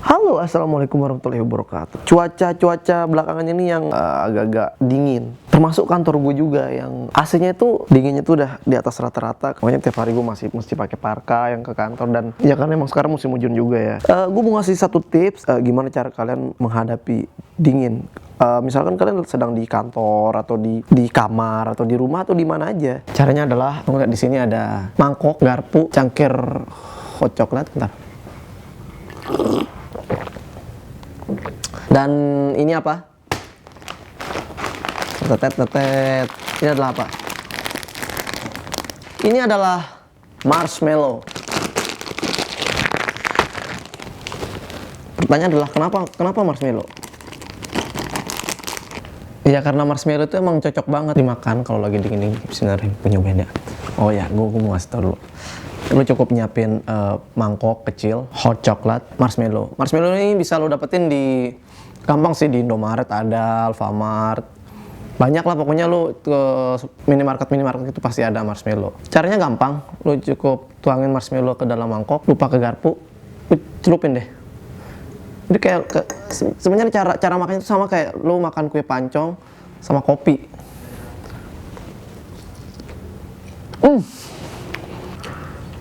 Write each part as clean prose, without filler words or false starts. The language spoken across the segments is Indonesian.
Halo, assalamualaikum warahmatullahi wabarakatuh. Cuaca belakangan ini yang agak-agak dingin. Termasuk kantor gue juga yang AC-nya itu dinginnya tuh udah di atas rata-rata. Makanya tiap hari gue masih mesti pakai parka yang ke kantor dan ya kan emang sekarang musim hujan juga ya. Gue mau ngasih satu tips gimana cara kalian menghadapi dingin. Misalkan kalian sedang di kantor atau di kamar atau di rumah atau di mana aja. Caranya adalah lihat di sini ada mangkok, garpu, cangkir hot coklat. Bentar. Dan ini apa? Tetet. Ini adalah apa? Ini adalah marshmallow. Pertanyaan adalah kenapa marshmallow? Ya karena marshmallow itu emang cocok banget dimakan kalau lagi dingin-dingin. Sebenarnya punya beda. Oh ya, gue mau ngasih tau dulu. Lu cukup nyiapin mangkok kecil, hot coklat, marshmallow. Marshmallow ini bisa lo dapetin di gampang sih, di Indomaret ada, Alfamart. Banyak lah pokoknya lu ke minimarket itu pasti ada marshmallow. Caranya gampang, lu cukup tuangin marshmallow ke dalam mangkok, lu pakai garpu, lu celupin deh. Jadi kayak sebenarnya cara makannya itu sama kayak lu makan kue pancong sama kopi.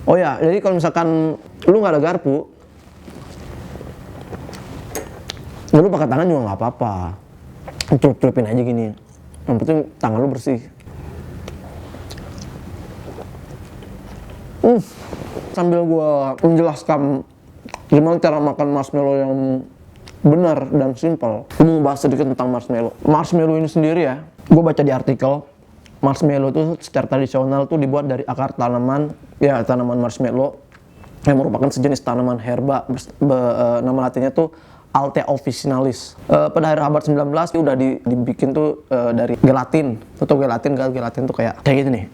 Oh ya, jadi kalau misalkan lu nggak ada garpu, ya lu pakai tangan juga nggak apa-apa. Celupin aja gini. Yang penting tangan lu bersih. Sambil gua menjelaskan gimana cara makan marshmallow yang benar dan simpel, gua mau bahas sedikit tentang marshmallow. Marshmallow ini sendiri ya, gua baca di artikel, marshmallow itu secara tradisional tuh dibuat dari akar tanaman, ya tanaman marshmallow yang merupakan sejenis tanaman herba. Nama latinnya tuh Altea officinalis. Pada akhir abad 19 itu udah dibikin tuh dari gelatin. Tuh gelatin tuh kayak gini nih.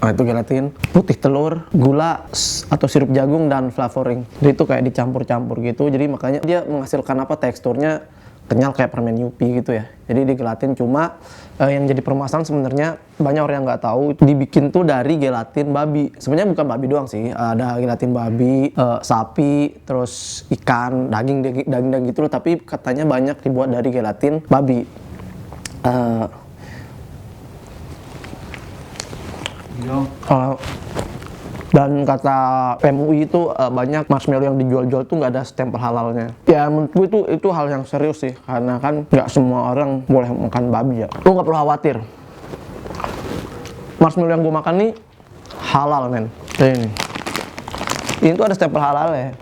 Nah itu gelatin, putih telur, gula atau sirup jagung dan flavoring. Jadi itu kayak dicampur-campur gitu. Jadi makanya dia menghasilkan apa, teksturnya kenyal kayak permen Yupi gitu ya. Jadi digelatin, cuma yang jadi permasalahan sebenarnya banyak orang yang nggak tahu dibikin tuh dari gelatin babi. Sebenarnya bukan babi doang sih, ada gelatin babi, sapi, terus ikan, daging gitu loh. Tapi katanya banyak dibuat dari gelatin babi. Dan kata MUI itu banyak marshmallow yang dijual-jual tuh nggak ada stempel halalnya. Ya menurut gue itu hal yang serius sih, karena kan nggak semua orang boleh makan babi ya. Lu nggak perlu khawatir. Marshmallow yang gue makan nih halal men. Ini tuh ada stempel halal ya.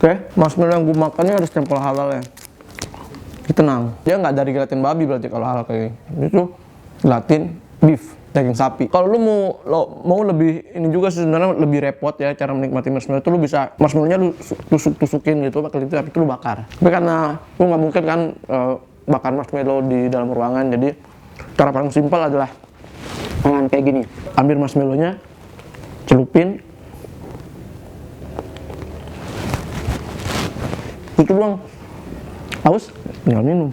Oke, marshmallow yang gue makan ini ada stempel halal ya. Tenang, dia nggak dari gelatin babi berarti kalau halal kayak gini. Itu gelatin beef, daging sapi. Kalau lu mau lebih ini juga sebenarnya lebih repot ya cara menikmati marshmallow itu, lu bisa marshmallownya lu tusukin gitu pakai lidah, tapi itu lu bakar. Tapi karena lu nggak mungkin kan bakar marshmallow di dalam ruangan, jadi cara paling simpel adalah dengan kayak gini. Ambil marshmallownya, celupin, itu doang. Haus, tinggal minum.